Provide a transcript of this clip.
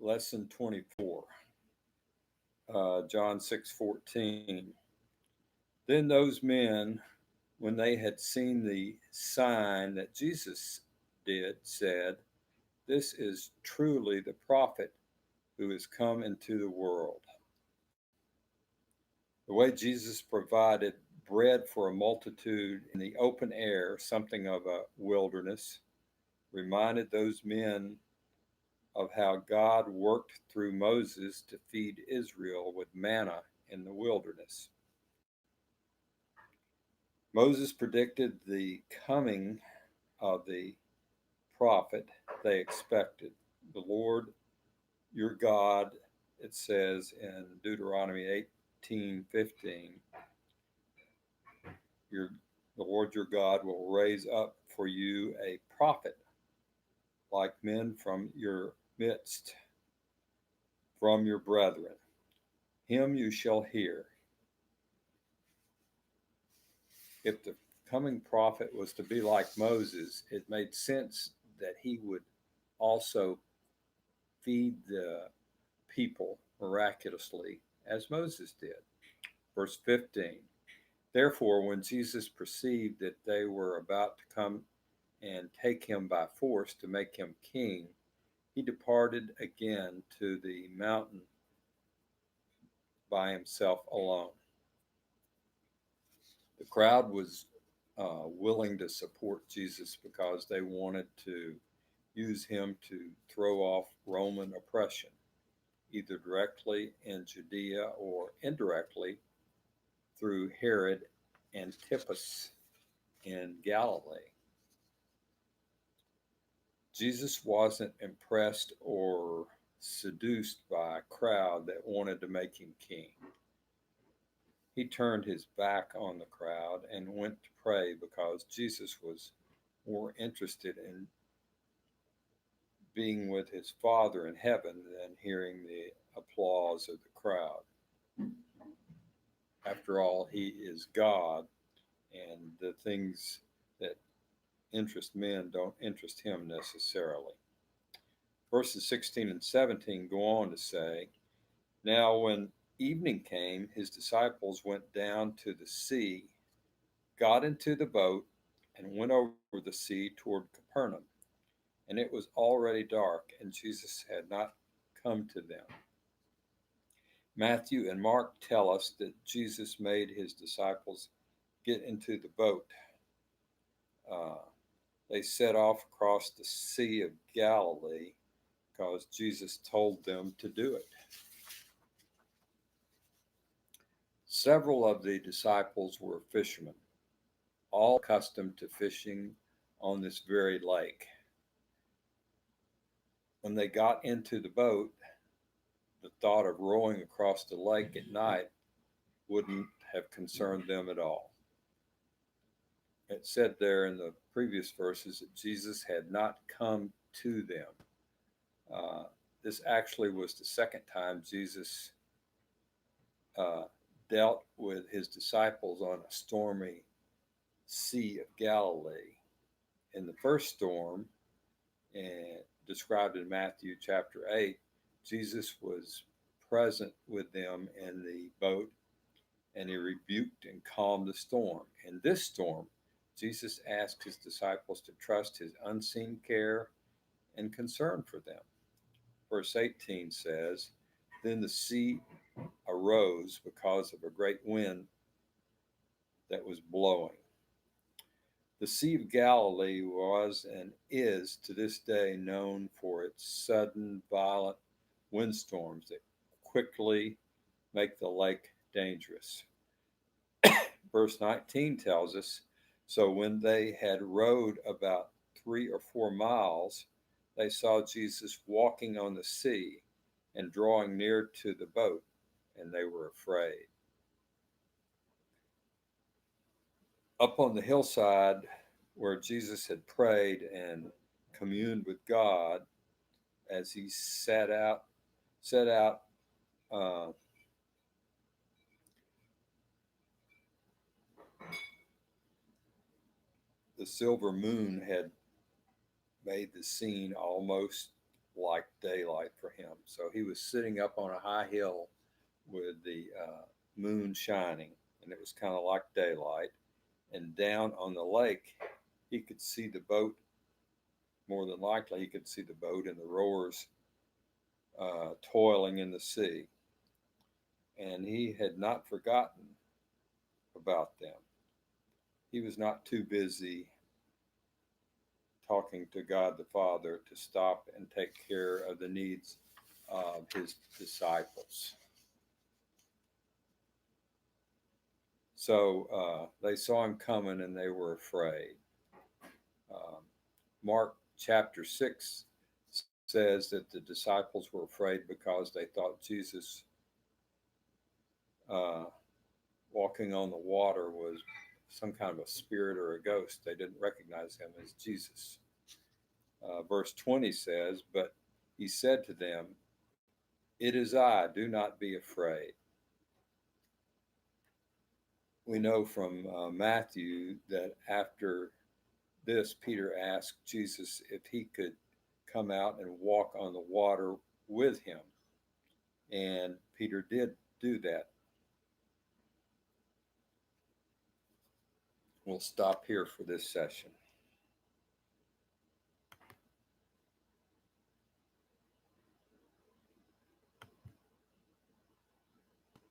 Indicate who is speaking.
Speaker 1: Lesson 24, John 6:14. Then those men, when they had seen the sign that Jesus did, said, "This is truly the prophet who has come into the world." The way Jesus provided bread for a multitude in the open air, something of a wilderness, reminded those men of how God worked through Moses to feed Israel with manna in the wilderness. Moses predicted the coming of the prophet they expected. The Lord your God, it says in Deuteronomy 18:15, your, the Lord your God will raise up for you a prophet like men from your midst, from your brethren. Him you shall hear. If the coming prophet was to be like Moses, it made sense that he would also feed the people miraculously as Moses did. Verse 15. Therefore, when Jesus perceived that they were about to come and take him by force to make him king, he departed again to the mountain by himself alone. The crowd was willing to support Jesus because they wanted to use him to throw off Roman oppression, either directly in Judea or indirectly through Herod Antipas in Galilee. Jesus wasn't impressed or seduced by a crowd that wanted to make him king. He turned his back on the crowd and went to pray because Jesus was more interested in being with his Father in heaven than hearing the applause of the crowd. After all, he is God, and the things that interest men don't interest him necessarily. Verses 16 and 17 go on to say, Now when evening came, his disciples went down to the sea, got into the boat, and went over the sea toward Capernaum. And it was already dark, and Jesus had not come to them. Matthew and Mark tell us that Jesus made his disciples get into the boat. Uh, they set off across the Sea of Galilee because Jesus told them to do it. Several of the disciples were fishermen, all accustomed to fishing on this very lake. When they got into the boat, the thought of rowing across the lake at night wouldn't have concerned them at all. It said there in the previous verses that Jesus had not come to them. Uh, this actually was the second time Jesus uh, dealt with his disciples on a stormy Sea of Galilee. In the first storm, and described in Matthew chapter 8, Jesus was present with them in the boat and he rebuked and calmed the storm. In this storm, Jesus asked his disciples to trust his unseen care and concern for them. Verse 18 says, Then the sea arose because of a great wind that was blowing. The Sea of Galilee was and is to this day known for its sudden, violent windstorms that quickly make the lake dangerous. Verse 19 tells us, So when they had rowed about 3 or 4 miles, they saw Jesus walking on the sea and drawing near to the boat, and they were afraid. Up on the hillside where Jesus had prayed and communed with God as he set out uh, the silver moon had made the scene almost like daylight for him. So he was sitting up on a high hill with the moon shining, and it was kind of like daylight. And down on the lake, he could see the boat. More than likely, he could see the boat and the rowers toiling in the sea. And he had not forgotten about them. He was not too busy talking to God the Father to stop and take care of the needs of his disciples. So they saw him coming and they were afraid. Um, Mark chapter 6 says that the disciples were afraid because they thought Jesus uh, walking on the water was some kind of a spirit or a ghost. They didn't recognize him as Jesus. Verse 20 says, "But he said to them, 'It is I, do not be afraid.'" We know from Matthew that after this, Peter asked Jesus if he could come out and walk on the water with him. And Peter did do that. We'll stop here for this session.